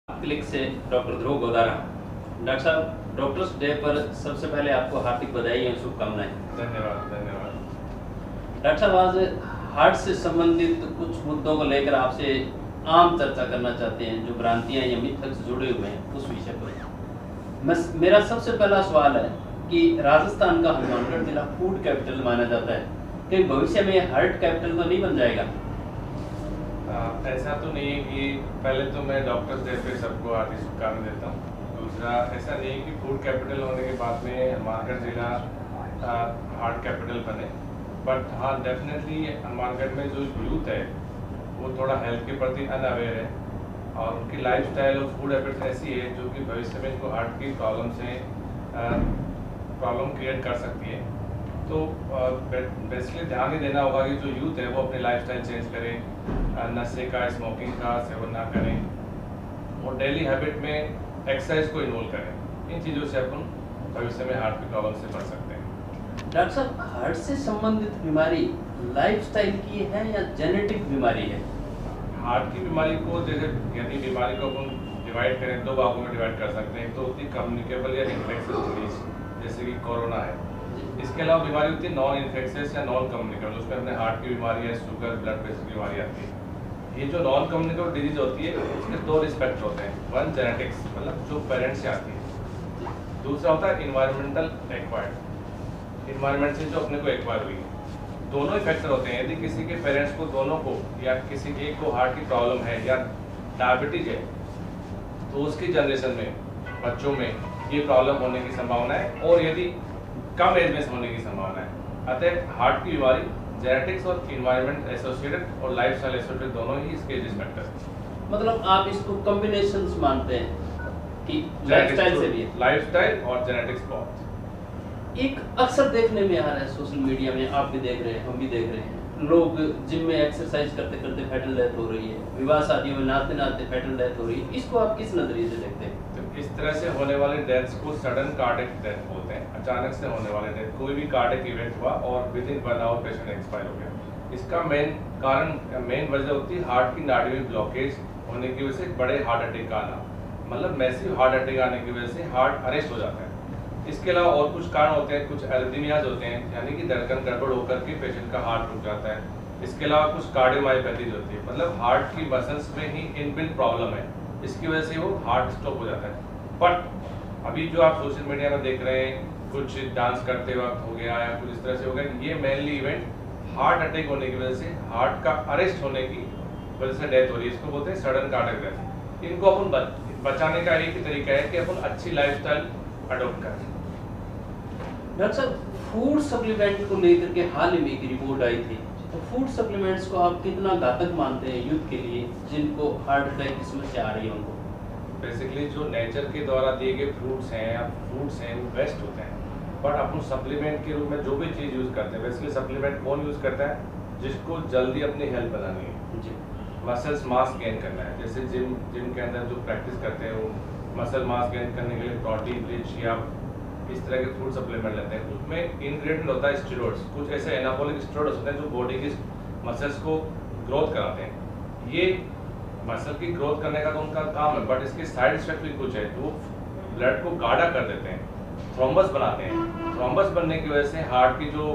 Click से doctor ध्रुव Godara. Doctor साहब, doctors day पर सबसे पहले आपको हार्दिक बधाई और शुभकामनाएं। धन्यवाद धन्यवाद। डॉक्टर साहब, आज हार्ट से संबंधित कुछ मुद्दों को लेकर आपसे आम चर्चा करना चाहते हैं, जो भ्रांतियां या मिथक जुड़े हुए हैं उस विषय पर। मेरा सबसे पहला सवाल है कि राजस्थान का हनुमानगढ़ जिला फूड कैपिटल माना जाता है, कि भविष्य में हार्ट कैपिटल तो नहीं बन जाएगा? ऐसा तो नहीं है कि पहले तो मैं डॉक्टर्स डे पे सबको हार्दिक शुभकामनाएं देता हूँ। दूसरा, ऐसा नहीं है कि फूड कैपिटल होने के बाद में हनुमानगढ़ जिला हार्ट कैपिटल बने। बट हाँ, डेफिनेटली हनुमानगढ़ में जो यूथ है वो थोड़ा हेल्थ के प्रति अनअवेयर है और उनकी लाइफस्टाइल और फूड हैबिट्स ऐसी है जो कि भविष्य में इनको हार्ट की प्रॉब्लम क्रिएट कर सकती है। तो बेसिकली ध्यान ही देना होगा कि जो यूथ है वो अपनी लाइफस्टाइल चेंज करें, नशे का, स्मोकिंग का सेवन ना करें और डेली हैबिट में एक्सरसाइज को इन्वॉल्व करें। इन चीज़ों से अपन भविष्य में हार्ट की प्रॉब्लम से बच सकते हैं। डॉक्टर साहब, हार्ट से संबंधित बीमारी लाइफस्टाइल की है या जेनेटिक बीमारी है? हार्ट की बीमारी को जैसे यदि बीमारी को अपन डिवाइड करें, दो भागों में डिवाइड कर सकते हैं। तो होती है कम्युनिकेबल या इन्फेक्शियस डिजीज, जैसे कि कोरोना है। इसके अलावा बीमारी होती है नॉन इन्फेक्शियस या नॉन कम्युनिकेबल, उसमें अपने हार्ट की बीमारी है, शुगर, ब्लड प्रेशर की बीमारी आती है। ये जो नॉन कम्युनिकेबल डिजीज होती है उसके दो रिस्पेक्ट होते हैं। वन, जेनेटिक्स, मतलब जो पेरेंट्स से आती है। दूसरा होता है इन्वायरमेंटल एक्वायर्ड, इन्वायरमेंट से जो अपने को एक्वायर हुई है। दोनों ही फैक्टर होते हैं। यदि किसी के पेरेंट्स को, दोनों को या किसी एक को हार्ट की प्रॉब्लम है या डायबिटीज है, तो उसकी जनरेशन में, बच्चों में ये प्रॉब्लम होने की संभावना है और यदि कम एज में होने की संभावना है। अतः हार्ट की बीमारी जेनेटिक्स और इन्वायरमेंट एसोसिएटेड और लाइफस्टाइल एसोसिएटेड दोनों ही इसके रिस्क फैक्टर हैं। मतलब आप इसको कॉम्बिनेशन मानते हैं कि लाइफस्टाइल से भी है? लाइफस्टाइल और जेनेटिक्स बहुत। एक अक्सर देखने में आ रहा है सोशल मीडिया में, आप भी देख रहे हैं, हम भी देख रहे हैं, लोग जिम में एक्सरसाइज करते करते फैटल डेथ हो रही है, विवाह शादियों में नाचते नाचते फैटल डेथ हो रही है। इसको आप किस नजरिए से देखते हैं? तो इस तरह से होने वाले डेथ्स को सडन कार्डियक डेथ बोलते हैं। अचानक से होने वाले डेथ, कोई भी कार्डियक इवेंट हुआ और within 1 hour patient expire हो गया। इसका मेन वजह होती है हार्ट की नाड़ी में ब्लॉकेज होने की वजह से बड़े हार्ट अटैक का आना, मतलब मैसिव हार्ट अटैक आने की वजह से हार्ट अरेस्ट हो जाता है। इसके अलावा और कुछ कारण होते हैं, कुछ एरिथमियाज होते हैं, यानी कि धड़कन गड़बड़ होकर के पेशेंट का हार्ट रुक जाता है। इसके अलावा कुछ कार्डियोमायोपैथीज होती है, मतलब हार्ट की मसल्स में ही इनबिल्ट प्रॉब्लम है, इसकी वजह से वो हार्ट स्टॉप हो जाता है। बट अभी जो आप सोशल मीडिया में देख रहे हैं, कुछ डांस करते वक्त हो गया या कुछ इस तरह से हो गया, ये मेनली इवेंट हार्ट अटैक होने की वजह से, हार्ट का अरेस्ट होने की वजह से डेथ हो रही है। इसको बोलते हैं सडन कार्डियक डेथ। इनको अपन बचाने का एक ही तरीका है कि अपन अच्छी लाइफस्टाइल अडॉप्ट करें। डॉक्टर साहब, फूड सप्लीमेंट को लेकर के हाल ही में एक रिपोर्ट आई थी, तो फूड सप्लीमेंट्स को आप कितना घातक मानते हैं यूथ के लिए जिनको हार्ट अटैक की समस्या आ रही है उनको? बेसिकली जो नेचर के द्वारा दिए गए फ्रूट्स हैं या फूड्स हैं वो बेस्ट होते हैं। बट अपन सप्लीमेंट के रूप में जो भी चीज़ यूज़ करते हैं, बेसिकली सप्लीमेंट कौन यूज़ करता है? जिसको जल्दी अपनी हेल्थ बनानी है जी, मसल्स मास गेन करना है। जैसे जिम के अंदर जो प्रैक्टिस करते हैं वो मसल मास गेन करने के लिए प्रोटीन रिच या इस तरह के फूड सप्लीमेंट लेते हैं। उसमें इंग्रेडिएंट होता है स्टेरॉइड्स, कुछ ऐसे एनाबॉलिक स्टेरॉइड्स होते हैं जो बॉडी की मसल्स को ग्रोथ कराते हैं। ये मसल की ग्रोथ करने का तो उनका काम है, बट इसके साइड इफेक्ट भी कुछ है। वो ब्लड को गाढ़ा कर देते हैं, थ्रोम्बस बनाते हैं। थ्रोम्बस बनने की वजह से हार्ट की जो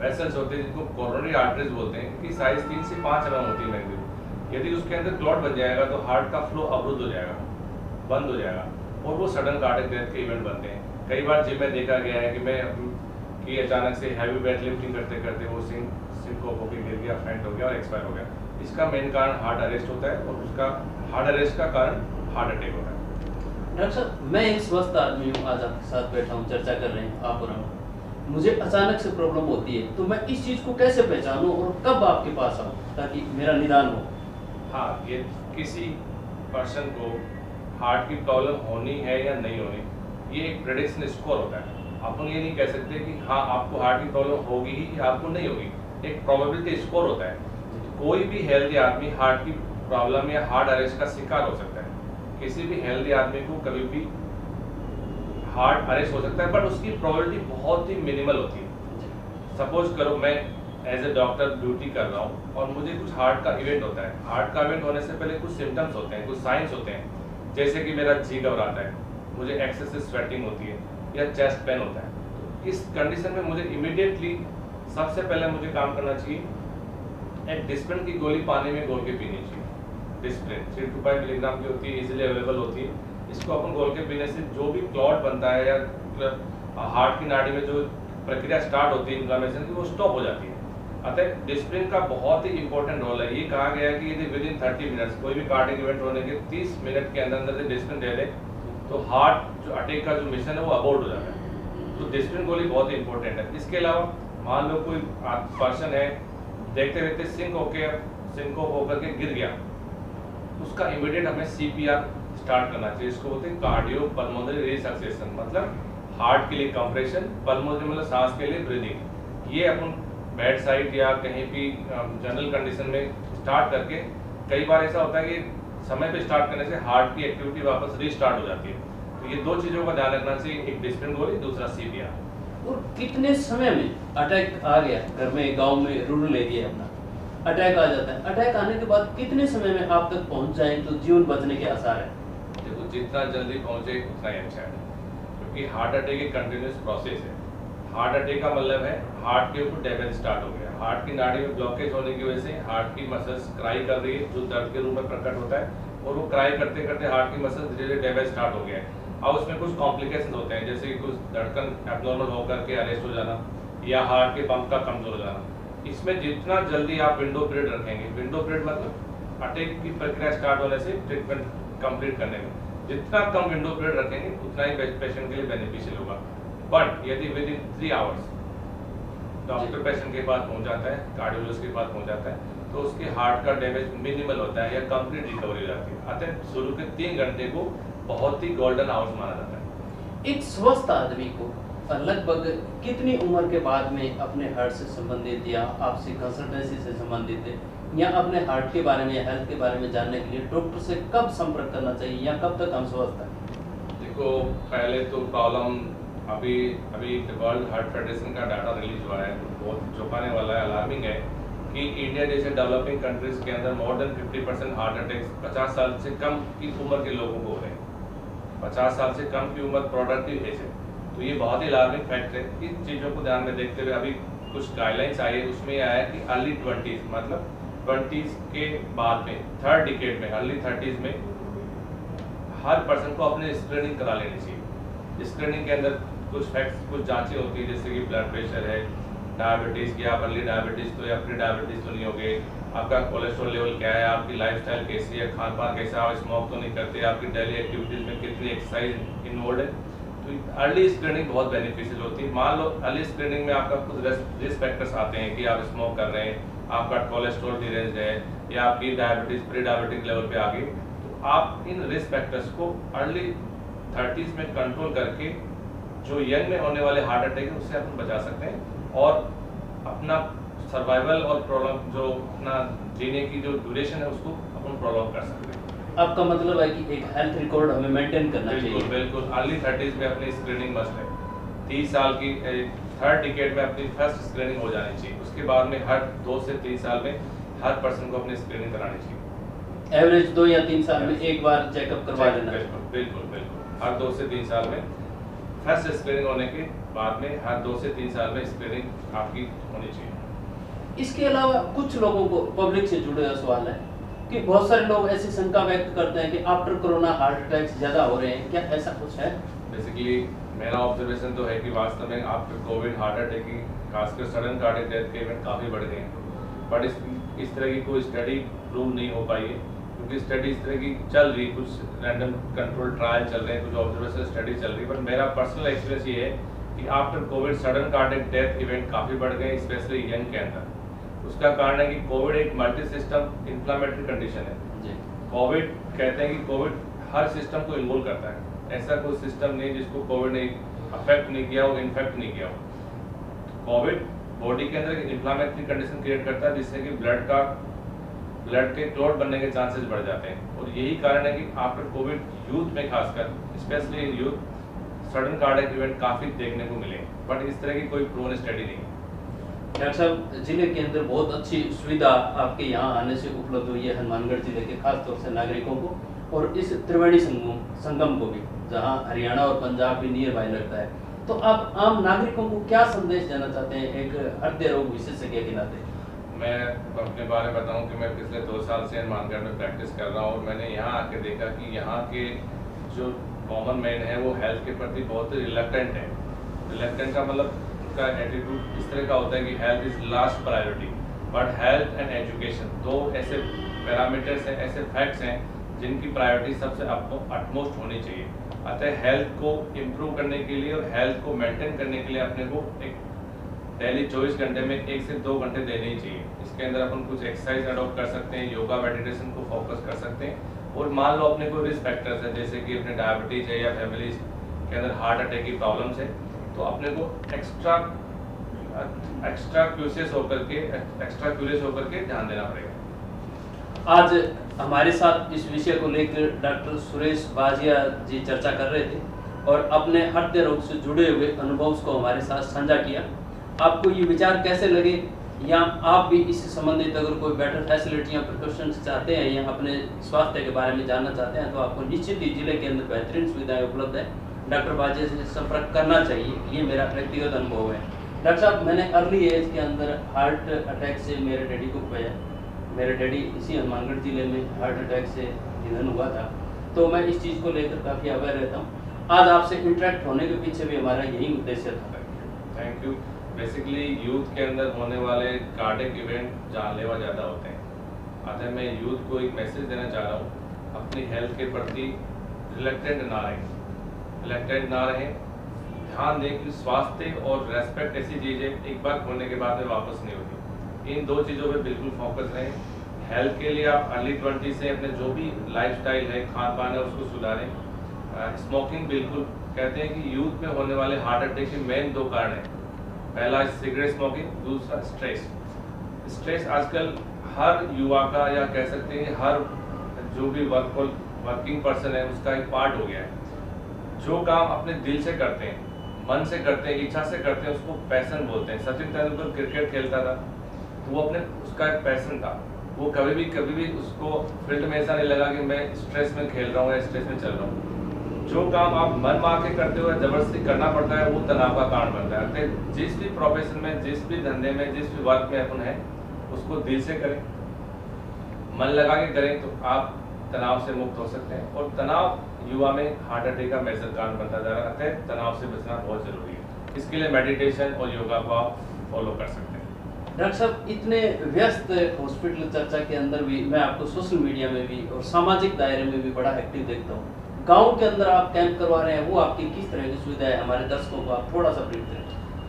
वेसल्स होते हैं, जिनको कोरोनरी आर्टरीज बोलते हैं, इनकी साइज 3 से 5 mm होती है मैक्सिमम। यदि उसके अंदर क्लॉट बन जाएगा तो हार्ट का फ्लो अवरुद्ध हो जाएगा, बंद हो जाएगा और वो सडन कार्डियक डेथ के इवेंट बनते हैं। कई बार जिम में देखा गया है कि अचानक से हैवी वेट लिफ्टिंग करते करते वो सिंकोप होकर गिर गया, फेंट हो गया और एक्सपायर हो गया। इसका मेन कारण हार्ट अरेस्ट होता है और उसका हार्ट अरेस्ट का कारण हार्ट अटैक होता है। डॉक्टर साहब, मैं एक स्वस्थ आदमी हूँ, आज आपके साथ बैठा हूँ, चर्चा कर रहे हैं आप और हम। मुझे अचानक से प्रॉब्लम होती है, तो मैं इस चीज़ को कैसे पहचानूँ और कब आपके पास आऊँ ताकि मेरा निदान हो? हाँ, ये किसी पर्सन को हार्ट की प्रॉब्लम होनी है या नहीं होनी, ये एक प्रेडिक्शन स्कोर होता है। अपन ये नहीं कह सकते कि हाँ आपको हार्ट की प्रॉब्लम होगी ही या आपको नहीं होगी, एक प्रोबेबिलिटी स्कोर होता है। कोई भी हेल्दी आदमी हार्ट की प्रॉब्लम या हार्ट अरेस्ट का शिकार हो सकता है। किसी भी हेल्दी आदमी को कभी भी हार्ट अरेस्ट हो सकता है, बट उसकी प्रोबेबिलिटी बहुत ही मिनिमल होती है। सपोज करो मैं एज ए डॉक्टर ड्यूटी कर रहा हूँ और मुझे कुछ हार्ट का इवेंट होता है, हार्ट का इवेंट होने से पहले कुछ सिम्टम्स होते हैं, कुछ साइंस होते हैं, जैसे कि मेरा जी घबराता है, मुझे एक्सेसिव स्वेटिंग होती है या चेस्ट पेन होता है। तो इस कंडीशन में मुझे इमीडिएटली सबसे पहले मुझे काम करना चाहिए, एक डिस्प्रिन की गोली पानी में घोल के पीनी चाहिए। डिस्प्रिन 3 to 5 मिलीग्राम की होती है, इजीली अवेलेबल होती है। इसको अपन घोल के पीने से जो भी क्लॉट बनता है या हार्ट की नाड़ी में जो प्रक्रिया स्टार्ट होती है इन्फ्लेमेशन की, वो स्टॉप हो जाती है। अतः डिस्प्रिन का बहुत ही इंपॉर्टेंट रोल है। ये कहा गया है कि यदि विद इन 30 मिनट्स कोई भी कार्डियक इवेंट होने के 30 मिनट के अंदर से डिस्प्रिन दे दे तो हार्ट जो अटैक का जो मिशन है वो अबॉर्ट हो जाता है। तो डिस्प्रिन गोली बहुत ही इंपॉर्टेंट है। इसके अलावा मान लो कोई पर्सन है देखते देखते सिंक होकर के गिर गया, उसका इमीडिएट हमें CPR स्टार्ट करना चाहिए। इसको बोलते हैं कार्डियो पल्मोनरी रिसक्सेशन, मतलब हार्ट के लिए कंप्रेशन, पल्मोनरी मतलब सांस के लिए ब्रीदिंग। ये अपन बेड साइड या कहीं भी जनरल कंडीशन में स्टार्ट करके, कई बार ऐसा होता है कि समय पे स्टार्ट करने से हार्ट की एक्टिविटी वापस रीस्टार्ट हो जाती है। तो ये दो चीज़ों का ध्यान रखना चाहिए, एक डिस्प्रिन गोली, दूसरा CPR। और कितने समय में अटैक आ गया, घर में गांव में रूरल एरिया अपना अटैक आ जाता है, अटैक आने के बाद कितने समय में आप तक पहुंच जाए तो जीवन बचने के आसार है? देखो, जितना जल्दी पहुंचे उतना ही अच्छा है, क्योंकि हार्ट अटैक एक कंटिन्यूस प्रोसेस है। हार्ट अटैक का मतलब है हार्ट के ऊपर डैमेज स्टार्ट हो गया, हार्ट की नाड़ी में ब्लॉकेज होने की वजह से हार्ट की मसल्स क्राई कर रही है, जो दर्द के रूप में प्रकट होता है, और वो क्राई करते करते हार्ट की मसल्स धीरे धीरे डैमेज स्टार्ट हो गया है। अब उसमें कुछ कॉम्प्लिकेशन होते हैं, जैसे कि कुछ धड़कन एब्नॉर्मल होकर के अरेस्ट हो जाना या हार्ट के पंप का कमजोर हो जाना। इसमें जितना जल्दी आप विंडो पीरियड रखेंगे, विंडो पीरियड मतलब अटैक की प्रक्रिया स्टार्ट होने से ट्रीटमेंट कंप्लीट करने में जितना कम विंडो पीरियड रखेंगे उतना ही पेशेंट के लिए बेनिफिशियल होगा। बट यदि with in 3 hours doctor patient के पास पहुंच जाता है, कार्डियोलॉजिस्ट के पास पहुंच जाता है, तो उसके हार्ट का डैमेज मिनिमल होता है या कंप्लीट रिकवरी हो जाती है। अतः शुरू के 3 घंटे को बहुत ही गोल्डन आवर्स माना जाता है। एक स्वस्थ आदमी को लगभग कितनी उम्र के बाद में अपने हार्ट से संबंधित या आपसे कंसल्टेंसी से संबंधित या अपने हार्ट के बारे में या हेल्थ के बारे में जानने के लिए डॉक्टर से कब संपर्क करना चाहिए या कब तक हम स्वस्थ हैं? देखो, पहले तो प्रॉब्लम अभी वर्ल्ड हार्ट फेडरेशन का डाटा रिलीज हुआ है, बहुत चौंकाने वाला है, अलार्मिंग है कि इंडिया जैसे डेवलपिंग कंट्रीज के अंदर मोर देन 50% हार्ट अटैक्स 50 साल से कम की उम्र के लोगों को हो रहे हैं। 50 साल से कम की उम्र प्रोडक्टिव एज है, तो ये बहुत ही अलार्मिंग फैक्ट है। इन चीज़ों को ध्यान में देखते हुए अभी कुछ गाइडलाइंस आई है, उसमें यह आया कि अर्ली 20s मतलब 20s के बाद में, थर्ड डिकेड में, अर्ली 30s में हर पर्सन को अपने स्क्रीनिंग करा लेनी चाहिए। स्क्रीनिंग के अंदर कुछ फैक्ट्स, कुछ जांचें होती है, जैसे कि ब्लड प्रेशर है, डायबिटीज़ की, आप अर्ली डायबिटीज़ तो या प्री डायबिटीज़ तो नहीं हो गए, आपका कोलेस्ट्रॉल लेवल क्या है, आपकी लाइफस्टाइल कैसी है, खान पान कैसा, आप स्मोक तो नहीं करते, आपकी डेली एक्टिविटीज़ में कितनी एक्सरसाइज इन्वॉल्व है। तो अर्ली स्क्रीनिंग बहुत बेनिफिशियल होती है। मान लो अर्ली स्क्रीनिंग में आपका कुछ रिस्क फैक्टर्स आते हैं कि आप स्मोक कर रहे हैं, आपका कोलेस्ट्रॉल डिरेंज है या आपकी डायबिटीज़ प्री डायबिटिक लेवल पे आ गई, तो आप इन रिस्क फैक्टर्स को अर्ली 30s में कंट्रोल करके जो यंग में होने वाले हार्ट अटैक है उससे अपन बचा सकते हैं और अपना सर्वाइवल और प्रॉब्लम जो अपना जीने की जो ड्यूरेशन है उसको अपन प्रॉब्लम कर सकते हैं। आपका मतलब है कि एक हेल्थ रिकॉर्ड हमें मेंटेन करना चाहिए। बिल्कुल अर्ली 30s में अपनी स्क्रीनिंग मस्ट है। 30 साल की थर्ड डिकेड में अपनी फर्स्ट स्क्रीनिंग हो जानी चाहिए। उसके बाद में हर 2 से 3 साल में हर पर्सन को अपनी स्क्रीनिंग करानी चाहिए। एवरेज 2 या 3 साल में एक बार चेकअप करवा लेना। बिल्कुल हर 2 से 3 साल में फर्स्ट स्क्रीनिंग होने के बाद में हर 2 से 3 साल में स्क्रीनिंग आपकी होनी चाहिए। इसके अलावा कुछ लोगों को पब्लिक से जुड़े हुआ सवाल है कि बहुत सारे लोग ऐसी शंका व्यक्त करते हैं कि आफ्टर कोरोना हार्ट अटैक्स ज़्यादा हो रहे हैं, क्या ऐसा कुछ है? बेसिकली मेरा ऑब्जर्वेशन तो है कि वास्तव में आफ्टर कोविड हार्ट अटैक की खासकर सडन कार्डियक डेथ के इवेंट काफ़ी बढ़ गए हैं, बट इस तरह की कोई स्टडी प्रूव नहीं हो पाई है, क्योंकि स्टडी इस तरह की चल रही, कुछ रैंडम कंट्रोल ट्रायल चल रहे हैं, कुछ ऑब्जर्वेशन स्टडी चल रही है, बट मेरा पर्सनल एक्सपीरियंस ये है कि after Covid sudden cardiac death event काफ़ी बढ़ गए, स्पेशली यंग के अंदर। उसका कारण है कि कोविड एक मल्टी सिस्टम इन्फ्लामेटरी कंडीशन है। कोविड कहते हैं कि कोविड हर सिस्टम को इन्वॉल्व करता है, ऐसा कोई सिस्टम नहीं जिसको कोविड ने अफेक्ट नहीं किया हो, इन्फेक्ट नहीं किया हो। कोविड बॉडी के अंदर एक इन्फ्लामेटरी कंडीशन क्रिएट करता है जिससे कि ब्लड के क्लॉट बनने के चांसेस बढ़ जाते हैं, और यही कारण है कि आफ्टर कोविड यूथ में खासकर specially in youth sudden cardiac event काफ़ी देखने को मिले, बट इस तरह की कोई प्रूवन स्टडी नहीं। डॉक्टर साहब, जिले के अंदर बहुत अच्छी सुविधा आपके यहाँ आने से उपलब्ध हुई है हनुमानगढ़ जिले के खास तौर से नागरिकों को, और इस त्रिवेणी संगम को भी, जहाँ हरियाणा और पंजाब भी नियर बाय लगता है। तो आप आम नागरिकों को क्या संदेश देना चाहते हैं एक हृदय रोग विशेषज्ञ के नाते? मैं अपने बारे में बताऊं कि मैं पिछले 2 साल से हनुमानगढ़ में प्रैक्टिस कर रहा हूँ, और मैंने यहाँ आके देखा कि यहाँ के जो कॉमन मैन है वो हेल्थ के प्रति बहुत रिलक्टेंट है। रिलक्टेंट का मतलब उसका एटीट्यूड इस तरह का होता है कि health is last priority, but health and education दो ऐसे पैरामीटर्स हैं, ऐसे फैक्ट्स हैं जिनकी प्रायोरिटी सबसे अटमोस्ट होनी चाहिए। अतः हेल्थ को इम्प्रूव करने के लिए और हेल्थ को मेंटेन करने के लिए अपने को एक डेली 24 घंटे में 1 से 2 घंटे देने ही चाहिए। इसके अंदर अपन कुछ एक्सरसाइज अडॉप्ट कर सकते हैं, योगा मेडिटेशन को फोकस कर सकते हैं। और मान लो अपने कोई रिस्क फैक्टर्स है, जैसे कि अपने डायबिटीज है या फैमिली के अंदर हार्ट अटैक की प्रॉब्लम्स है, तो अपने को एक्स्ट्रा क्यूरियस होकर के ध्यान देना पड़ेगा। आज हमारे साथ इस विषय को लेकर डॉक्टर सुरेश बाजिया जी चर्चा कर रहे थे और अपने हृदय रोग से जुड़े हुए अनुभव को हमारे साथ साझा किया। आपको ये विचार कैसे लगे, या आप भी इससे संबंधित अगर कोई बेटर फैसिलिटी या प्रिकॉशंस चाहते हैं या अपने स्वास्थ्य के बारे में जानना चाहते हैं, तो आपको निश्चित ही जिले के अंदर बेहतरीन सुविधाएं उपलब्ध है। डॉक्टर बाजिया से संपर्क करना चाहिए, ये मेरा व्यक्तिगत अनुभव है। डॉक्टर साहब, मैंने अर्ली एज के अंदर हार्ट अटैक से मेरे डैडी को खोया। मेरे डैडी इसी हनुमानगढ़ जिले में हार्ट अटैक से निधन हुआ था, तो मैं इस चीज़ को लेकर काफ़ी अवेयर रहता हूँ। आज आपसे इंटरेक्ट होने के पीछे भी हमारा यही उद्देश्य था। Thank you. बेसिकली यूथ के अंदर होने वाले कार्डियक इवेंट जानलेवा ज़्यादा होते हैं। अतः मैं यूथ को एक मैसेज देना चाह रहा हूँ, अपनी हेल्थ के प्रति रिलक्टेंट ना रहें। ध्यान दें कि स्वास्थ्य और रेस्पेक्ट ऐसी चीज़ है, एक बार खोने के बाद में वापस नहीं होती। इन 2 चीज़ों पे बिल्कुल फोकस रहें। हेल्थ के लिए आप अर्ली 20 से अपने जो भी लाइफस्टाइल है, खान पान है, उसको सुधारें। स्मोकिंग, बिल्कुल कहते हैं कि यूथ में होने वाले हार्ट अटैक के मेन 2 कारण हैं। पहला सिगरेट स्मोकिंग, दूसरा स्ट्रेस आजकल हर युवा का, या कह सकते हैं हर जो भी वर्किंग पर्सन है उसका एक पार्ट हो गया है। जो काम अपने दिल से करते हैं, मन से करते हैं, इच्छा से करते हैं, उसको पैशन बोलते हैं। सचिन तेंदुलकर क्रिकेट खेलता था तो वो अपने उसका एक पैशन था। वो कभी भी उसको फील्ड में ऐसा नहीं लगा कि मैं स्ट्रेस में खेल रहा हूँ या स्ट्रेस में चल रहा हूँ। जो काम आप मन मार के करते हो, जबरदस्ती करना पड़ता है, वो तनाव का कारण बनता है। जिस भी प्रोफेशन में, जिस भी धंधे में, जिस भी वर्क में अपन है, उसको दिल से करें, मन लगा के करें, तो आप तनाव से मुक्त हो सकते हैं। और तनाव युवा में हार्ट अटैक का मेजर कारण बनता जा रहा है। तनाव से बचना बहुत जरूरी है। इसके लिए मेडिटेशन और योगा को आप फॉलो कर सकते हैं। डॉक्टर साहब, इतने व्यस्त हॉस्पिटल चर्चा के अंदर भी मैं आपको सोशल मीडिया में भी और सामाजिक दायरे में भी बड़ा एक्टिव देखता हूँ। गांव के अंदर आप कैंप करवा रहे हैं, वो आपकी किस तरह की सुविधा है? हमारे दर्शकों को आप थोड़ा सा ब्रीफ करें।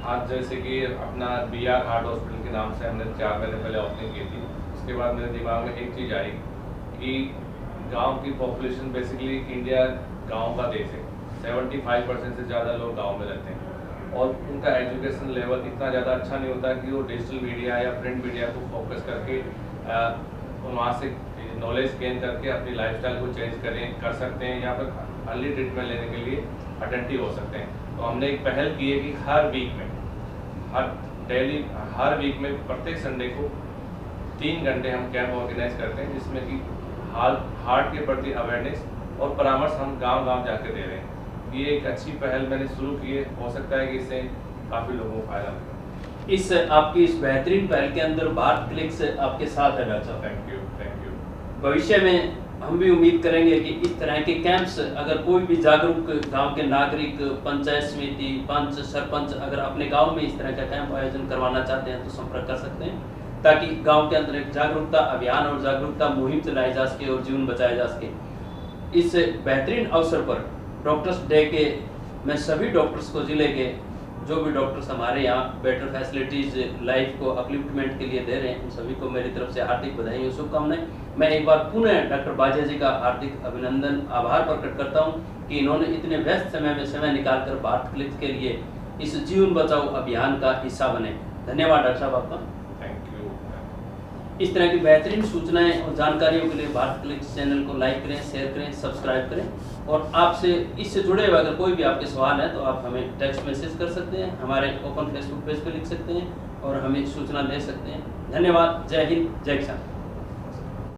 आज जैसे कि अपना BR हार्ट हॉस्पिटल के नाम से हमने 4 महीने पहले ओपनिंग की थी। उसके बाद मेरे दिमाग में एक चीज़ आई कि गांव की पॉपुलेशन, बेसिकली इंडिया गांव का देश है। 75% से ज़्यादा लोग गांव में रहते हैं और उनका एजुकेशन लेवल इतना ज़्यादा अच्छा नहीं होता कि वो डिजिटल मीडिया या प्रिंट मीडिया को फोकस करके वहाँ से नॉलेज गेन करके अपनी लाइफस्टाइल को चेंज कर सकते हैं, या फिर अर्ली ट्रीटमेंट लेने के लिए अटेंटिव हो सकते हैं। तो हमने एक पहल की है कि हर वीक में प्रत्येक संडे को 3 घंटे हम कैंप ऑर्गेनाइज करते हैं, जिसमें कि हार्ट के प्रति अवेयरनेस और परामर्श हम गांव-गांव जाके दे रहे हैं। ये एक अच्छी पहल मैंने शुरू की है, हो सकता है कि इससे काफ़ी लोगों को फायदा मिले। इस आपकी इस बेहतरीन पहल के अंदर भारत क्लिक्स आपके साथ है डॉक्टर साहब। Thank you. भविष्य में हम भी उम्मीद करेंगे कि इस तरह के कैंप्स, अगर कोई भी जागरूक गांव के नागरिक, पंचायत समिति, पंच, सरपंच अगर अपने गांव में इस तरह का कैंप आयोजन करवाना चाहते हैं तो संपर्क कर सकते हैं, ताकि गांव के अंदर एक जागरूकता अभियान और जागरूकता मुहिम चलाई जा सके और जीवन बचाया जा सके। इस बेहतरीन अवसर पर डॉक्टर्स डे के मैं सभी डॉक्टर्स को, जिले के जो भी डॉक्टर्स हमारे यहाँ बेटर फैसिलिटीज़ लाइफ को अपलिफ्टमेंट के लिए दे रहे हैं, उन सभी को मेरी तरफ से हार्दिक बधाई और शुभकामनाएं। मैं एक बार पुनः डॉक्टर बाजिया जी का हार्दिक अभिनंदन, आभार प्रकट करता हूं कि इन्होंने इतने व्यस्त समय में समय निकालकर भारत क्लिक्स के लिए इस जीवन बचाओ अभियान का हिस्सा बने। धन्यवाद डॉक्टर साहब आपका। Thank you. इस तरह की बेहतरीन सूचनाएं और जानकारियों के लिए भारत क्लिक्स चैनल को लाइक करें, शेयर करें, सब्सक्राइब करें। और आपसे इससे जुड़े हुए अगर कोई भी आपके सवाल है तो आप हमें टेक्स्ट मैसेज कर सकते हैं, हमारे ओपन फेसबुक पेज पर लिख सकते हैं, और हमें सूचना दे सकते हैं। धन्यवाद। जय हिंद, जय किसान।